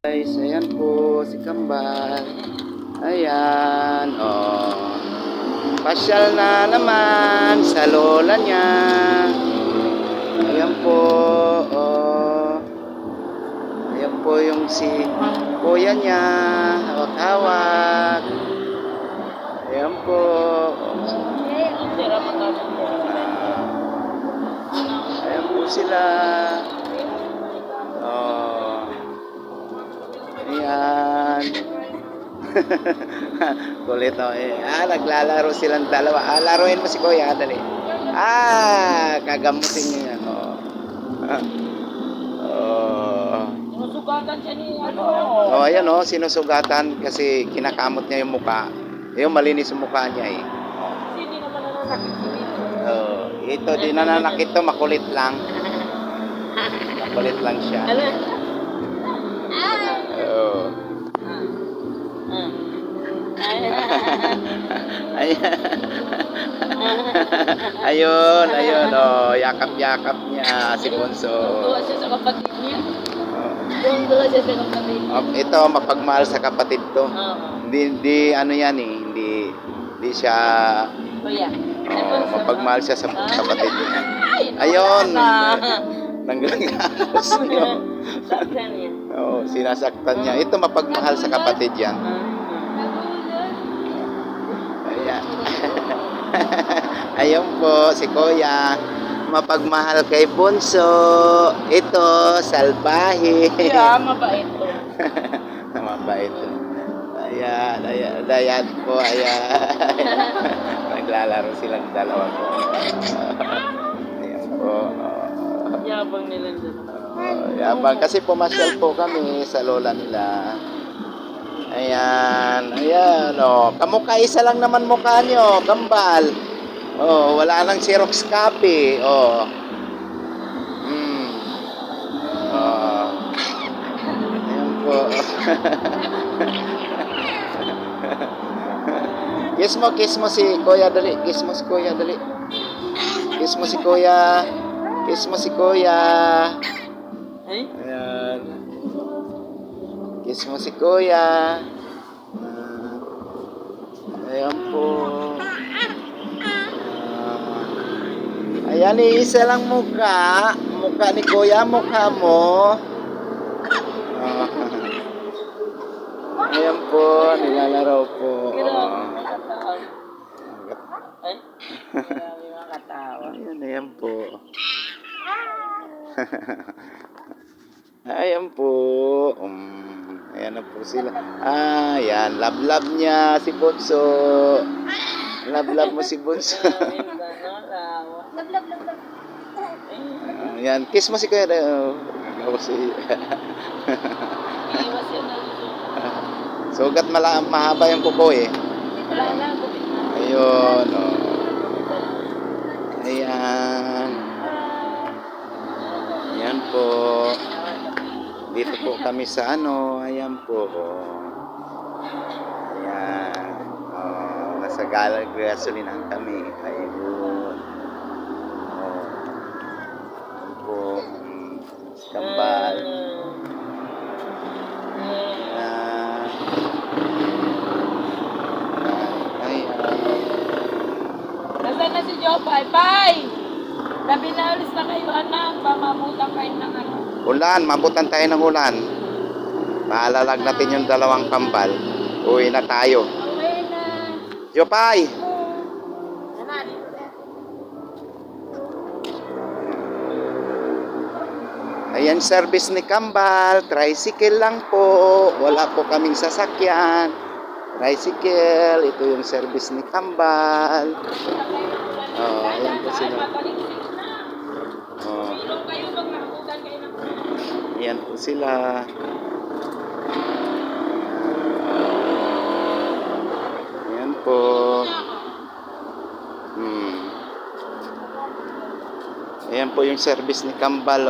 Guys, ayan po si Kambal. Ayan, pasyal na naman sa lola niya. Ayan po, ayan po yung si kuya niya, hawak-hawak. Ayan po. Ayan po sila. Ayan. Kulit naglalaro silang dalawa. Laruin mo si kuya, dali. Kagamutin niya yan. Sinusugatan siya ni Ayan sinusugatan kasi kinakamot niya yung mukha. Yung malinis yung mukha niya eh. Hindi naman nananakit si Vito. Ito di nananakit to, makulit lang. Makulit lang siya. Ayun, yakap-yakap niya si Bunso. Tuwa siya sa kapatid niya. Tuwa siya sa kapatid niya. Ito mapagmahal sa kapatid to. Hindi ano yan eh, hindi siya mapagmahal siya sa kapatid niya. Ayun. Nanggagapos niya. Saktan niya. Sinasaktan niya. Ito mapagmahal sa kapatid yan. Ayan. Ayun po, si Kuya. Mapagmahal kay Bunso. Ito, salbahe. Mabait to. Mabait to. Ayan po, ayan. Naglalaro silang dalawa po. Ayan po. Yabang nila dyan. Yabang kasi pumasyal po kami sa lola nila. Ayan, kamukha isa lang naman mukha nyo, Kambal. Wala nang Xerox copy. Ayan po. Kiss mo si Kuya dali. Kiss mo si Kuya dali. Kiss mo si Kuya. Kiss mo si Kuya. Ayan. Kiss mo si Kuya. Ayan po. Ayan, isa lang mukha. Mukha ni Kuya, mukha mo. Ayan po, nilalaro po. Ayan po. Ayan po. Ayan na po sila. Ayan. Love niya si Bunso. Love mo si Bunso. Ayan. Kiss mo si Kuya. Sugat mahaba yung kuko eh. Ayun. Ayan. Ayan po. Dito po kami sa ayan po. Ayan. Nasa gasolinahan kami. Ayun. Ayan po. Kambal. Nasaan na si Jopay? Pai! Sabi na ulis na kayo, anak. Pamamutan kayo ng ano. Ulan, mabutan tayo ng ulan. Maalalag natin yung dalawang Kambal. Uwi na tayo. Uwi na. Jopay! Ayan, service ni Kambal. Tricycle lang po. Wala po kaming sasakyan. Tricycle. Ito yung service ni Kambal. Ayan po sila. Ayan po sila. Ayan po. Ayan po yung service ni Kambal,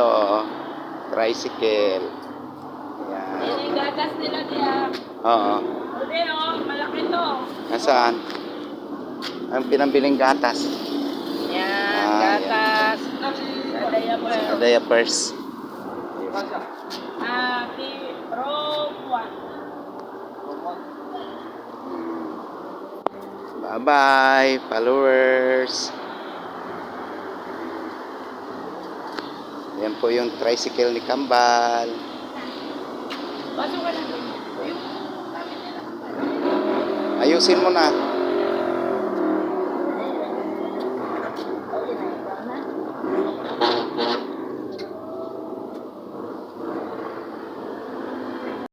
tricycle. Ayan. Yan yung gatas nila niya. Oo. Hindi malaki to. Nasaan? Ang pinambiling gatas. Yan, gatas. Sa diapers. Diapers. Happy Rose. Bye-bye, followers. Yan po yung tricycle ni Kambal. Pasok ka na doon. Ayusin mo na.